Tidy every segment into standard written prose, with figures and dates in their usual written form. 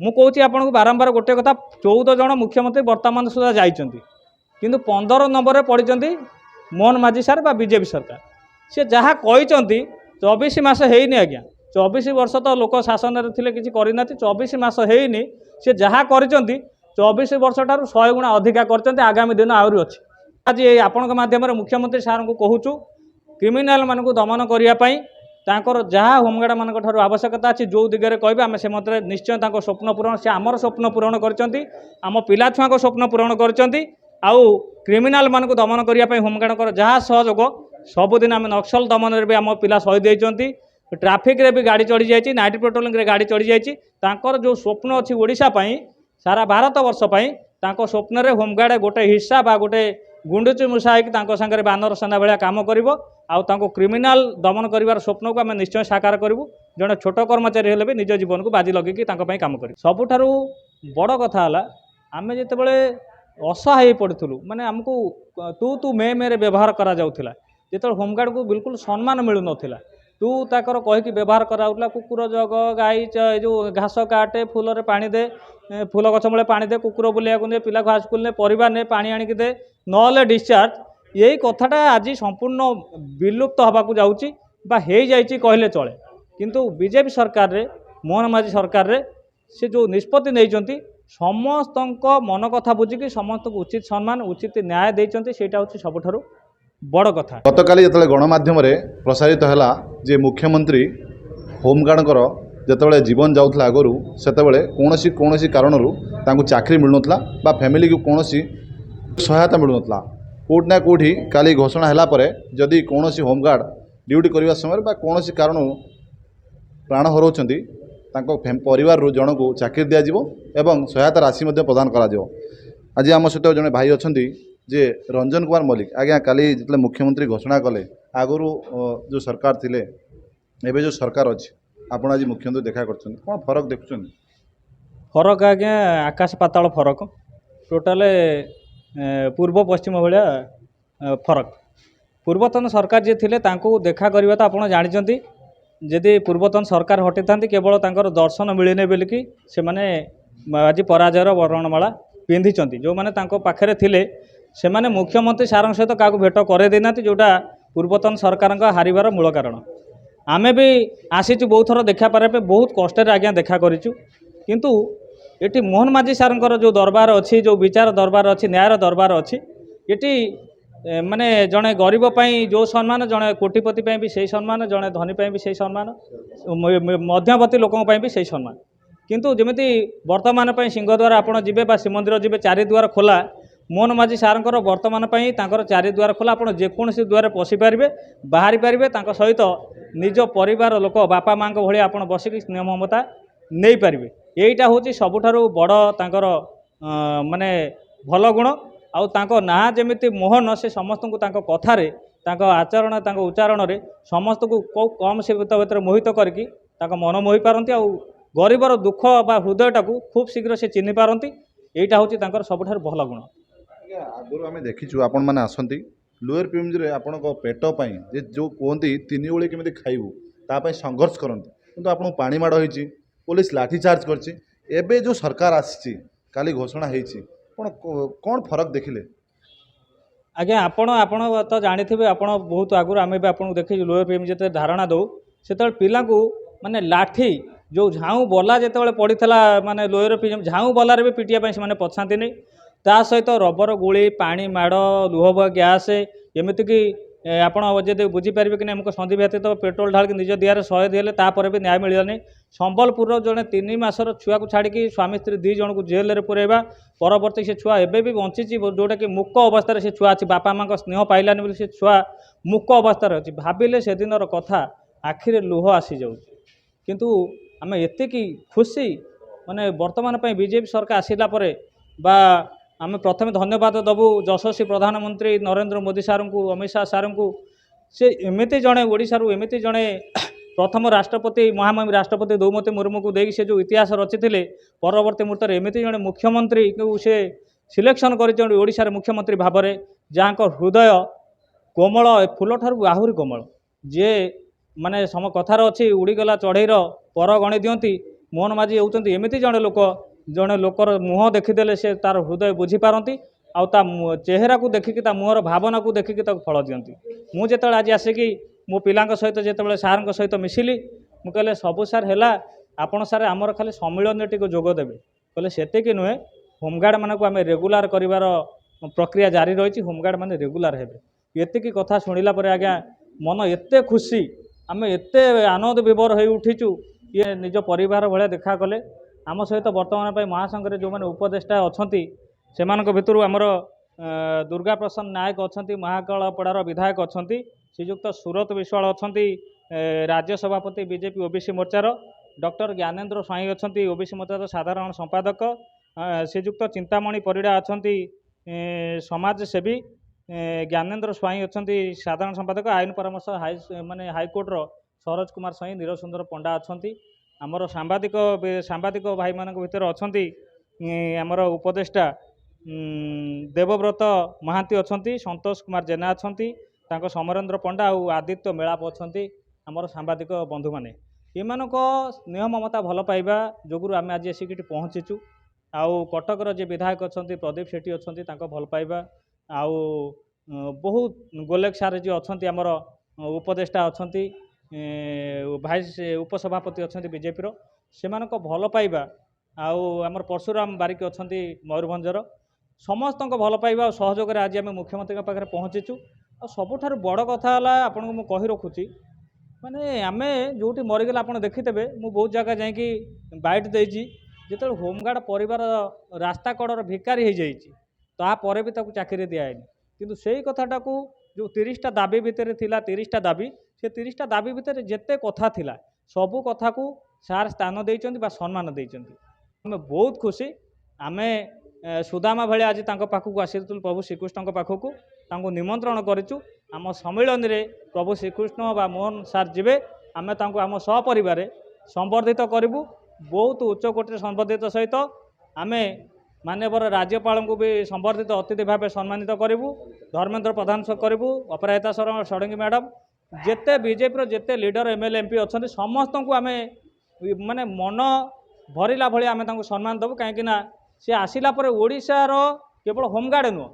ମୁଁ କହୁଛି ଆପଣଙ୍କୁ ବାରମ୍ବାର ଗୋटे କଥା 14 ଜଣ ମୁଖ୍ୟମନ୍ତ୍ରୀ ବର୍ତ୍ତମାନ ସୁଦ୍ଧା ଯାଇଛନ୍ତି କିନ୍ତୁ 15 ନମ୍ବରରେ ପଡ଼ିଛନ୍ତି ମୋହନ ମାଝୀ ସାର୍ ବା ବିଜେପି ସରକାର। ସେ ଯାହା କହିଛନ୍ତି 24 ମାସ ହେଇନି ଆଜ୍ଞା, 24 ବର୍ଷ ତ ଲୋକ ଶାସନରେ ଥିଲେ କିଛି କରିନାହାନ୍ତି, 24 ମାସ ହେଇନି ସେ ଯାହା କରିଛନ୍ତି 24 ବର୍ଷ ଠାରୁ 100 ଗୁଣା ଅଧିକା କରିଛନ୍ତି, ଆଗାମୀ ଦିନ ଆହୁରି ଅଛି। ଆଜି ଆପଣଙ୍କ ମାଧ୍ୟମରେ ମୁଖ୍ୟମନ୍ତ୍ରୀ ସାର୍ଙ୍କୁ କହୁଛୁ କ୍ରିମିନାଲ ମାନଙ୍କୁ ଦମନ କରିବା ପାଇଁ ତାଙ୍କର ଯାହା ହୋମଗାର୍ଡ ମାନଙ୍କ ଠାରୁ ଆବଶ୍ୟକତା ଅଛି ଯେଉଁ ଦିଗରେ କହିବେ ଆମେ ସେ ମତରେ ନିଶ୍ଚୟ ତାଙ୍କ ସ୍ୱପ୍ନ ପୂରଣ, ସେ ଆମର ସ୍ୱପ୍ନ ପୂରଣ କରିଛନ୍ତି, ଆମ ପିଲାଛୁଆଙ୍କ ସ୍ୱପ୍ନ ପୂରଣ କରିଛନ୍ତି। ଆଉ କ୍ରିମିନାଲ ମାନଙ୍କୁ ଦମନ କରିବା ପାଇଁ ହୋମଗାର୍ଡଙ୍କର ଯାହା ସହଯୋଗ ସବୁଦିନ ଆମେ ନକ୍ସଲ ଦମନରେ ବି ଆମ ପିଲା ଶହୀଦ ହେଇଛନ୍ତି, ଟ୍ରାଫିକରେ ବି ଗାଡ଼ି ଚଢ଼ି ଯାଇଛି, ନାଇଟ୍ ପେଟ୍ରୋଲିଂରେ ଗାଡ଼ି ଚଢ଼ି ଯାଇଛି। ତାଙ୍କର ଯେଉଁ ସ୍ୱପ୍ନ ଅଛି ଓଡ଼ିଶା ପାଇଁ, ସାରା ଭାରତ ବର୍ଷ ପାଇଁ, ତାଙ୍କ ସ୍ୱପ୍ନରେ ହୋମଗାର୍ଡ ଗୋଟେ ହିସ୍ସା ବା ଗୋଟେ ଗୁଣ୍ଡୁଚି ମୂଷା ହେଇକି ତାଙ୍କ ସାଙ୍ଗରେ ବାନର ସେନା ଭଳିଆ କାମ କରିବ। ଆଉ ତାଙ୍କୁ କ୍ରିମିନାଲ ଦମନ କରିବାର ସ୍ୱପ୍ନକୁ ଆମେ ନିଶ୍ଚୟ ସାକାର କରିବୁ। ଜଣେ ଛୋଟ କର୍ମଚାରୀ ହେଲେ ବି ନିଜ ଜୀବନକୁ ବାଜି ଲଗେଇକି ତାଙ୍କ ପାଇଁ କାମ କରିବୁ। ସବୁଠାରୁ ବଡ଼ କଥା ହେଲା ଆମେ ଯେତେବେଳେ ଅସହାୟ ହେଇ ପଡ଼ିଥିଲୁ, ମାନେ ଆମକୁ ତୁ ମେରେ ବ୍ୟବହାର କରାଯାଉଥିଲା, ଯେତେବେଳେ ହୋମଗାର୍ଡକୁ ବିଲକୁଲ ସମ୍ମାନ ମିଳୁନଥିଲା, ତୁ ତାଙ୍କର କହିକି ବ୍ୟବହାର କରାଯାଉଥିଲା, କୁକୁର ଜଗ, ଗାଈ ଯେଉଁ ଘାସ କାଟେ, ଫୁଲରେ ପାଣି ଦେ, ଫୁଲ ଗଛ ମୂଳେ ପାଣି ଦେ, କୁକୁର ବୁଲିବାକୁ ନେ, ପିଲାକୁ ହାଇସ୍କୁଲ ନେ, ପରିବା ନେ, ପାଣି ଆଣିକି ଦେ, ନହେଲେ ଡିସଚାର୍ଜ। यही कथाटा आज संपूर्ण विलुप्त होबाकू जाउची बा हे जाइची कहले चले। किंतु बीजेपी सरकार रे, मोहन माझी सरकार रे से जो निष्पत्ति नहीं समस्त मन कथा बुझिकी समस्त उचित सम्मान उचित न्याय देइचंती, सेटा होची सबठारु बड़ कथा। गतकाली जो गणमाध्यम प्रसारित है जे मुख्यमंत्री होमगार्डकर जिते जीवन जाऊला आगु से कौन कारण चाकरी मिलूला बा फैमिली को कौन सहायता मिलूला। कौट ना कौटी काली घोषणा है जदि कौन होमगार्ड ड्यूटी करने समय बा कौन कारण प्राण हराउछंती परिवार जन को चाकरी दिज्व एवं सहायता राशि प्रदान करा। आज आम सहित जड़े भाई अच्छा जे रंजन कुमार मल्लिक आज्ञा काली जो मुख्यमंत्री घोषणा कले आगु जो सरकार थिले एबे जो सरकार अच्छी आपण आज मुख्यमंत्री देखा कर कौन फरक देखुं? फरक आज्ञा आकाश पाताल फरक, टोटाल पूर्व पश्चिम भाया फरक। पूर्वतन सरकार जी थिले तांको देखा करवा तो आप जानते, जदि पूर्वतन सरकार हटी था केवल तांकर दर्शन मिलने बोलिकी से माने आज पराजयर वर्णमाला पिंधि जो मैंने पाखे थिले से माने मुख्यमंत्री सारंग सहित क्या भेट करे देना, जोटा पूर्वतन सरकार हारिबार मूल कारण। आमे भी आसीचु बहुत थर देखा पारे बहुत कष्ट आज्ञा देखा करूँ, किंतु ये मोहन माझी सारंकर जो दरबार अच्छी, जो विचार दरबार अच्छी, न्यायर दरबार अच्छी, ये माने जड़े गरीब पाई जो सम्मान, जड़े कोटिपति भी सही सम्मान, जड़े धनी भी सही सम्मान, मध्यवर्ती लोकों भी सही सम्मान। किंतु जमीती वर्तमान सिंहद्वार आपड़ जी श्रीमंदिर जी चारिद्वार खोला, मोहन माझी सारंकर वर्तमान चारिद्वार खोला, आप जेकोसी द्वार पशिपारे बाहरी पारे, सहित निज परिवार लोक बापा माँ भाई आप बसिक स्नेह ममता नहीं पारे। यहीटा हूँ सबुठारु बड़ तांकर माने भल गुण। आउ तांको ना जमिति मोहन से समस्त को तांको कथारे, तांको आचरण, तांको उच्चारण रे समस्त को कम से भीतर मोहित करके तांको मन मोहि पारंती, आउ गरीबर दुख बा हृदयटा को खूब शीघ्र से चिन्हि पारंती। यहीटा हूँ तांकर सबुठारु भल गुण। आगुरी आम देखीचु आपण मैंने आसती लोअर पीएमजी आपण पेट जे जो कहती 3 ओली केमी खाइबू तापाई संघर्ष करती, किंतु आपको पानी माड़ होती, पुलिस लाठीचार्ज करछि। एबे जो सरकार आसी काली घोषणा होती कौन फरक देखिले? आज्ञा आपण तो जानी थे, आप बहुत आगुरी आम भी आपको देखी लोअर पीएम जो धारणा दो से पिला माने लाठी जो झाऊ बला जो पड़ता माने लोअर पीएम झाऊ बलार भी पिटिया से पछाती नहीं, ता सहित रबर गुली, पानी माड़, लुहब गैस, एमती कि आपड़ जब बुझीपारे कि आमको सन्धि व्यतीत पेट्रोल ढाल निज दिहार शहीद हेले तापर भी न्याय मिलनी। संबलपुर जड़े 3 मासर छुआ को छाड़ी स्वामी स्त्री 2 जन को जेल में पुरेबा परवर्ती से छुआ एबे भी बंची, जोटा कि मूक अवस्था से छुआ अच्छी, बापा माँ स्नेह पाइलानी बोली से छुआ मूक अवस्था अच्छी। भाविले से दिन कथा आखिरे लुह आसी जाऊँ, किंतु आम एतिकी खुशी माने वर्तमान बीजेपी सरकार आसिला परे बा आम प्रथम धन्यवाद दबू यशस्वी प्रधानमंत्री नरेंद्र मोदी सार को, अमित शाह सार को, से एमती जड़े ओडिशारू एमती जड़े प्रथम राष्ट्रपति महामहिम राष्ट्रपति द्रौपदी मुर्मू को देख से जो इतिहास रचिथिले परवर्ती मुहूर्त एमती जड़े मुख्यमंत्री को से सिलेक्शन कर ओडिशार मुख्यमंत्री भाव में, जहाँ हृदय कोमल फूल ठारू आहुरी कोमल, जे माने सम कथार अच्छी उड़ीगला चढ़ईर पर गणी दियंती ମୋହନ ମାଝୀ ହେଉଛନ୍ତି ଏମିତି ଜଣେ ଲୋକର ମୁହଁ ଦେଖିଦେଲେ ସେ ତାର ହୃଦୟ ବୁଝିପାରନ୍ତି ଆଉ ତା ଚେହେରାକୁ ଦେଖିକି ତା ମୁହଁର ଭାବନାକୁ ଦେଖିକି ତାକୁ ଫଳ ଦିଅନ୍ତି। ମୁଁ ଯେତେବେଳେ ଆଜି ଆସିକି ମୋ ପିଲାଙ୍କ ସହିତ ଯେତେବେଳେ ସାର୍ଙ୍କ ସହିତ ମିଶିଲି ମୁଁ କହିଲେ ସବୁ ସାର୍ ହେଲା ଆପଣ ସାର୍ ଆମର ଖାଲି ସମ୍ମିଳନୀରେ ଟିକେ ଯୋଗ ଦେବେ କହିଲେ ସେତିକି ନୁହେଁ ହୋମଗାର୍ଡ଼ମାନଙ୍କୁ ଆମେ ରେଗୁଲାର କରିବାର ପ୍ରକ୍ରିୟା ଜାରି ରହିଛି ହୋମଗାର୍ଡ଼ମାନେ ରେଗୁଲାର ହେବେ। ଏତିକି କଥା ଶୁଣିଲା ପରେ ଆଜ୍ଞା ମନ ଏତେ ଖୁସି ଆମେ ଏତେ ଆନନ୍ଦ ବିଭୋର ହୋଇ ଉଠିଛୁ ଇଏ ନିଜ ପରିବାର ଭଳିଆ ଦେଖା କଲେ। ଆମ ସହିତ ବର୍ତ୍ତମାନ ପାଇଁ ମହାସଂଘରେ ଯେଉଁମାନେ ଉପଦେଷ୍ଟା ଅଛନ୍ତି ସେମାନଙ୍କ ଭିତରୁ ଆମର ଦୁର୍ଗା ପ୍ରସନ୍ନ ନାୟକ ଅଛନ୍ତି ମହାକାଳପଡ଼ାର ବିଧାୟକ ଅଛନ୍ତି ଶ୍ରୀଯୁକ୍ତ ସୁରତ ବିଶ୍ୱାଳ ଅଛନ୍ତି ରାଜ୍ୟ ସଭାପତି ବିଜେପି ଓବିସି ମୋର୍ଚ୍ଚାର ଡକ୍ଟର ଜ୍ଞାନେନ୍ଦ୍ର ସ୍ୱାଇଁ ଅଛନ୍ତି ଓବିସି ମୋର୍ଚ୍ଚାର ସାଧାରଣ ସମ୍ପାଦକ ଶ୍ରୀଯୁକ୍ତ ଚିନ୍ତାମଣି ପରିଡ଼ା ଅଛନ୍ତି ସମାଜସେବୀ ଜ୍ଞାନେନ୍ଦ୍ର ସ୍ୱାଇଁ ଅଛନ୍ତି ସାଧାରଣ ସମ୍ପାଦକ ଆଇନ ପରାମର୍ଶ ହାଇକୋର୍ଟର ସରୋଜ କୁମାର ସ୍ୱାଇଁ ନୀର ସୁନ୍ଦର ପଣ୍ଡା ଅଛନ୍ତି ଆମର ସାମ୍ବାଦିକ ଭାଇମାନଙ୍କ ଭିତରେ ଅଛନ୍ତି ଆମର ଉପଦେଷ୍ଟା ଦେବବ୍ରତ ମହାନ୍ତି ଅଛନ୍ତି ସନ୍ତୋଷ କୁମାର ଜେନା ଅଛନ୍ତି ତାଙ୍କ ସମରେନ୍ଦ୍ର ପଣ୍ଡା ଆଉ ଆଦିତ୍ୟ ମେଳାପ ଅଛନ୍ତି ଆମର ସାମ୍ବାଦିକ ବନ୍ଧୁମାନେ ଏମାନଙ୍କ ସ୍ନେହ ମମତା ଭଲ ପାଇବା ଯୋଗୁଁ ଆମେ ଆଜି ଆସିକି ଏଠି ପହଞ୍ଚିଛୁ। ଆଉ କଟକର ଯେ ବିଧାୟକ ଅଛନ୍ତି ପ୍ରଦୀପ ସେଠୀ ଅଛନ୍ତି ତାଙ୍କ ଭଲ ପାଇବା ଆଉ ବହୁତ ଗୋଲେକ ସାର୍ ଯିଏ ଅଛନ୍ତି ଆମର ଉପଦେଷ୍ଟା ଅଛନ୍ତି ଭାଇସ୍ ଉପସଭାପତି ଅଛନ୍ତି ବିଜେପିର ସେମାନଙ୍କ ଭଲ ପାଇବା ଆଉ ଆମର ପରଶୁରାମ ବାରିକ ଅଛନ୍ତି ମୟୂରଭଞ୍ଜର ସମସ୍ତଙ୍କ ଭଲ ପାଇବା ଆଉ ସହଯୋଗରେ ଆଜି ଆମେ ମୁଖ୍ୟମନ୍ତ୍ରୀଙ୍କ ପାଖରେ ପହଞ୍ଚିଛୁ। ଆଉ ସବୁଠାରୁ ବଡ଼ କଥା ହେଲା ଆପଣଙ୍କୁ ମୁଁ କହି ରଖୁଛି ମାନେ ଆମେ ଯେଉଁଠି ମରିଗଲେ ଆପଣ ଦେଖିଥିବେ ମୁଁ ବହୁତ ଜାଗା ଯାଇକି ବାଇଟ୍ ଦେଇଛି ଯେତେବେଳେ ହୋମଗାର୍ଡ଼ ପରିବାର ରାସ୍ତା କଡ଼ର ଭିକାରୀ ହେଇଯାଇଛି ତାପରେ ବି ତାକୁ ଚାକିରି ଦିଆହେଇନି କିନ୍ତୁ ସେଇ କଥାଟାକୁ ଯେଉଁ 30ଟା ଦାବି ଭିତରେ ଥିଲା 30ଟା ଦାବି ସେ 30ଟା ଦାବି ଭିତରେ ଯେତେ କଥା ଥିଲା ସବୁ କଥାକୁ ସାର୍ ସ୍ଥାନ ଦେଇଛନ୍ତି ବା ସମ୍ମାନ ଦେଇଛନ୍ତି। ଆମେ ବହୁତ ଖୁସି ଆମେ ସୁଦାମା ଭଳି ଆଜି ତାଙ୍କ ପାଖକୁ ଆସିଥିଲୁ ପ୍ରଭୁ ଶ୍ରୀକୃଷ୍ଣଙ୍କ ପାଖକୁ ତାଙ୍କୁ ନିମନ୍ତ୍ରଣ କରିଛୁ ଆମ ସମ୍ମିଳନୀରେ ପ୍ରଭୁ ଶ୍ରୀକୃଷ୍ଣ ବା ମୋହନ ସାର୍ ଯିବେ ଆମେ ତାଙ୍କୁ ଆମ ସପରିବାରେ ସମ୍ବର୍ଦ୍ଧିତ କରିବୁ ବହୁତ ଉଚ୍ଚକୋଟୀରେ ସମ୍ବର୍ଦ୍ଧିତ ସହିତ ଆମେ ମାନ୍ୟବର ରାଜ୍ୟପାଳଙ୍କୁ ବି ସମ୍ବର୍ଦ୍ଧିତ ଅତିଥି ଭାବେ ସମ୍ମାନିତ କରିବୁ ଧର୍ମେନ୍ଦ୍ର ପ୍ରଧାନ କରିବୁ ଅପରାଜିତା ଷଡ଼ଙ୍ଗୀ ମ୍ୟାଡ଼ାମ୍ ଯେତେ ବିଜେପିର ଯେତେ ଲିଡର ଏମଏଲଏ ଏମପି ଅଛନ୍ତି ସମସ୍ତଙ୍କୁ ଆମେ ମାନେ ମନ ଭରିଲା ଭଳି ଆମେ ତାଙ୍କୁ ସମ୍ମାନ ଦେବୁ କାହିଁକିନା ସେ ଆସିଲା ପରେ ଓଡ଼ିଶାର କେବଳ ହୋମଗାର୍ଡ଼ ନୁହଁ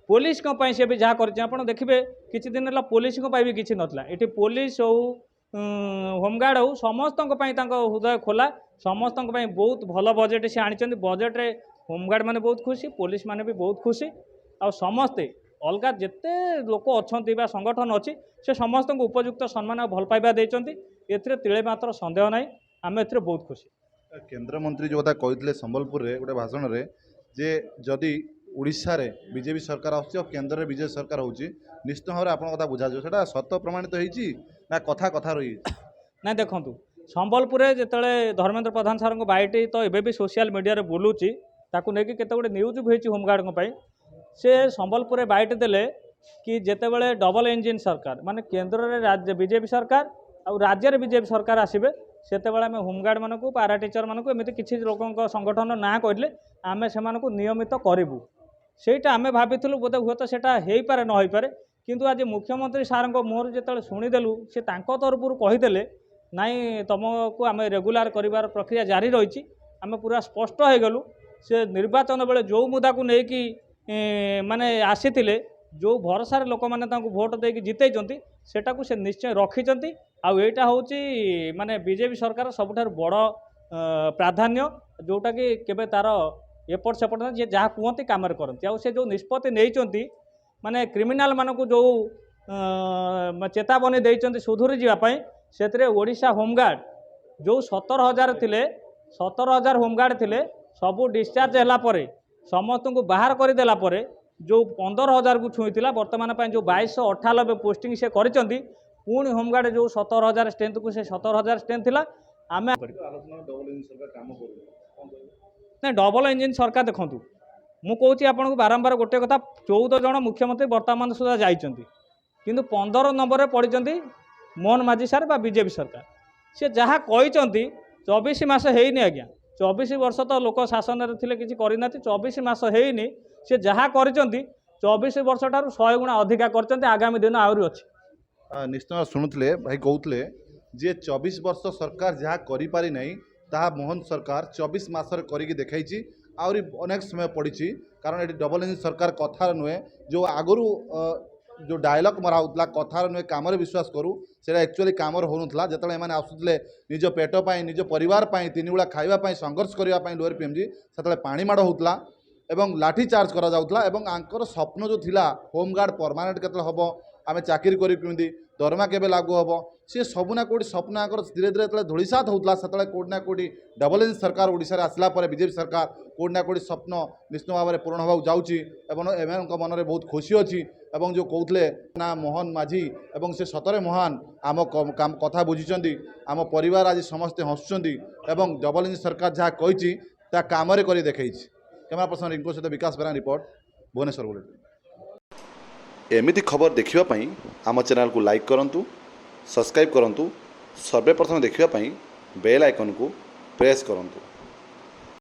ପୋଲିସଙ୍କ ପାଇଁ ସେ ବି ଯାହା କରିଛି ଆପଣ ଦେଖିବେ କିଛି ଦିନ ହେଲା ପୋଲିସଙ୍କ ପାଇଁ ବି କିଛି ନଥିଲା ଏଠି ପୋଲିସ ହେଉ ହୋମଗାର୍ଡ଼ ହେଉ ସମସ୍ତଙ୍କ ପାଇଁ ତାଙ୍କ ହୃଦୟ ଖୋଲା ସମସ୍ତଙ୍କ ପାଇଁ ବହୁତ ଭଲ ବଜେଟ୍ ସେ ଆଣିଛନ୍ତି ବଜେଟ୍ରେ ହୋମଗାର୍ଡ଼ ମାନେ ବହୁତ ଖୁସି ପୋଲିସ ମାନେ ବି ବହୁତ ଖୁସି ଆଉ ସମସ୍ତେ ଅଲଗା ଯେତେ ଲୋକ ଅଛନ୍ତି ବା ସଂଗଠନ ଅଛି ସେ ସମସ୍ତଙ୍କୁ ଉପଯୁକ୍ତ ସମ୍ମାନ ଆଉ ଭଲ ପାଇବା ଦେଇଛନ୍ତି ଏଥିରେ ତିଳେ ମାତ୍ର ସନ୍ଦେହ ନାହିଁ ଆମେ ଏଥିରେ ବହୁତ ଖୁସି। କେନ୍ଦ୍ରମନ୍ତ୍ରୀ ଯେଉଁ କଥା କହିଥିଲେ ସମ୍ବଲପୁରରେ ଗୋଟେ ଭାଷଣରେ ଯେ ଯଦି ଓଡ଼ିଶାରେ ବିଜେପି ସରକାର ଆସୁଛି ଆଉ କେନ୍ଦ୍ରରେ ବିଜେପି ସରକାର ହେଉଛି ନିଶ୍ଚିତ ଭାବରେ ଆପଣଙ୍କ କଥା ବୁଝାଯିବ ସେଇଟା ସତ ପ୍ରମାଣିତ ହେଇଛି ନା କଥା ରହିଯାଇଛି? ନାଇଁ ଦେଖନ୍ତୁ ସମ୍ବଲପୁରରେ ଯେତେବେଳେ ଧର୍ମେନ୍ଦ୍ର ପ୍ରଧାନ ସାର୍ଙ୍କ ବାଇଟ୍ ତ ଏବେ ବି ସୋସିଆଲ ମିଡ଼ିଆରେ ବୁଲୁଛି ତାକୁ ନେଇକି କେତେ ଗୁଡ଼ିଏ ନ୍ୟୁଜ୍ ବି ହେଇଛି ହୋମଗାର୍ଡ଼ଙ୍କ ପାଇଁ ସେ ସମ୍ବଲପୁରରେ ବାଇଟ୍ ଦେଲେ କି ଯେତେବେଳେ ଡବଲ ଇଞ୍ଜିନ୍ ସରକାର ମାନେ କେନ୍ଦ୍ରରେ ବିଜେପି ସରକାର ଆଉ ରାଜ୍ୟରେ ବିଜେପି ସରକାର ଆସିବେ ସେତେବେଳେ ଆମେ ହୋମଗାର୍ଡ଼ମାନଙ୍କୁ ପାରା ଟିଚରମାନଙ୍କୁ ଏମିତି କିଛି ଲୋକଙ୍କ ସଂଗଠନ ନାଁ କହିଲେ ଆମେ ସେମାନଙ୍କୁ ନିୟମିତ କରିବୁ ସେଇଟା ଆମେ ଭାବିଥିଲୁ ବୋଧେ ହୁଏତ ସେଇଟା ହେଇପାରେ ନ ହେଇପାରେ କିନ୍ତୁ ଆଜି ମୁଖ୍ୟମନ୍ତ୍ରୀ ସାର୍ଙ୍କ ମୁହଁରୁ ଯେତେବେଳେ ଶୁଣିଦେଲୁ ସେ ତାଙ୍କ ତରଫରୁ କହିଦେଲେ ନାଇଁ ତୁମକୁ ଆମେ ରେଗୁଲାର କରିବାର ପ୍ରକ୍ରିୟା ଜାରି ରହିଛି ଆମେ ପୁରା ସ୍ପଷ୍ଟ ହେଇଗଲୁ ସେ ନିର୍ବାଚନ ବେଳେ ଯେଉଁ ମୁଦାକୁ ନେଇକି ମାନେ ଆସିଥିଲେ ଯେଉଁ ଭରସାରେ ଲୋକମାନେ ତାଙ୍କୁ ଭୋଟ ଦେଇକି ଜିତେଇଛନ୍ତି ସେଟାକୁ ସେ ନିଶ୍ଚୟ ରଖିଛନ୍ତି ଆଉ ଏଇଟା ହେଉଛି ମାନେ ବିଜେପି ସରକାର ସବୁଠାରୁ ବଡ଼ ପ୍ରାଧାନ୍ୟ ଯେଉଁଟାକି କେବେ ତାର ଏପଟ ସେପଟ ନାହିଁ ଯିଏ ଯାହା କୁହନ୍ତି କାମରେ କରନ୍ତି ଆଉ ସେ ଯେଉଁ ନିଷ୍ପତ୍ତି ନେଇଛନ୍ତି ମାନେ କ୍ରିମିନାଲ ମାନଙ୍କୁ ଯେଉଁ ଚେତାବନୀ ଦେଇଛନ୍ତି ସୁଧୁରି ଯିବା ପାଇଁ ସେଥିରେ ଓଡ଼ିଶା ହୋମଗାର୍ଡ଼ ଯେଉଁ 17,000 ଥିଲେ 17,000 ହୋମଗାର୍ଡ଼ ଥିଲେ ସବୁ ଡିସଚାର୍ଜ ହେଲା ପରେ ସମସ୍ତଙ୍କୁ ବାହାର କରିଦେଲା ପରେ ଯେଉଁ 15,000କୁ ଛୁଇଁଥିଲା ବର୍ତ୍ତମାନ ପାଇଁ ଯେଉଁ 2298 ପୋଷ୍ଟିଂ ସେ କରିଛନ୍ତି ପୁଣି ହୋମଗାର୍ଡ଼ ଯେଉଁ 17,000 ଷ୍ଟ୍ରେନ୍ଥକୁ ସେ 17,000 ଷ୍ଟ୍ରେନ୍ଥ ଥିଲା ଆମେ ନାଇଁ ଡବଲ ଇଞ୍ଜିନ୍ ସରକାର ଦେଖନ୍ତୁ ମୁଁ କହୁଛି ଆପଣଙ୍କୁ ବାରମ୍ବାର ଗୋଟେ କଥା 14 ଜଣ ମୁଖ୍ୟମନ୍ତ୍ରୀ ବର୍ତ୍ତମାନ ସୁଦ୍ଧା ଯାଇଛନ୍ତି କିନ୍ତୁ 15 ନମ୍ବରରେ ପଡ଼ିଛନ୍ତି ମୋହନ ମାଝୀ ସାର୍ ବା ବିଜେପି ସରକାର ସେ ଯାହା କହିଛନ୍ତି 24 ମାସ ହେଇନି ଆଜ୍ଞା 24 ବର୍ଷ ତ ଲୋକ ଶାସନରେ ଥିଲେ କିଛି କରିନାହାନ୍ତି 24 ମାସ ହେଇନି ସେ ଯାହା କରିଛନ୍ତି 24 ବର୍ଷ ଠାରୁ 100 ଗୁଣା ଅଧିକା କରିଛନ୍ତି ଆଗାମୀ ଦିନ ଆହୁରି ଅଛି। ନିଶ୍ଚୟ ଶୁଣୁଥିଲେ ଭାଇ କହୁଥିଲେ ଯେ 24 ବର୍ଷ ସରକାର ଯାହା କରିପାରି ନାହିଁ ତାହା ମୋହନ ସରକାର 24 ମାସରେ କରିକି ଦେଖାଇଛି। ଆହୁରି ଅନେକ ସମୟ ପଡ଼ିଛି, କାରଣ ଏଠି ଡବଲ ଇଞ୍ଜିନ୍ ସରକାର କଥାର ନୁହେଁ, ଯେଉଁ ଆଗରୁ जो डायलॉग मरा होता कथार नुहे काम विश्वास करूँ से एक्चुअली काम होना जो एम आसुले निज पेट निज परिवार 3 बेला खावाई संघर्ष करने लोअर पीएमजी से पानी माड़ होता एवं लाठी चार्ज करा जाउतला एवं आंकर स्वप्न जो थिला होमगार्ड परमानेंट केतले हबो आमे चाकरी करी केमती दरमा केबे लागू हबो सी सबुना कोडी स्वप्न आंकर धीरे धीरे तले धुलिसात होतला सतले कोडी ना कोडी डबल इंजिन सरकार ओडिसा रे आसला परे बीजेपी सरकार कोडी ना कोडी स्वप्न निश्चित भाव में पूर्ण होबा जाउची एवं एमनक मन रे बहुत खुशी अछि एवं जो कहते ना मोहन माझी एवं से सतरे महान आम कथा बुझीचंदी आम परिवार आज समस्ते हसुचंदी एवं डबल इंजिन सरकार जहाँ कही ता काम रे करी देखैछि। कैमरा पर्सन रिंकू सहित विकास बेरा रिपोर्ट भुवनेश्वर बुलेटिन। एमिति खबर देखिवा पई आम चैनल को लाइक करंतु सब्सक्राइब करंतु सर्वेप्रथम देखिवा पई बेल आइकन को प्रेस करंतु।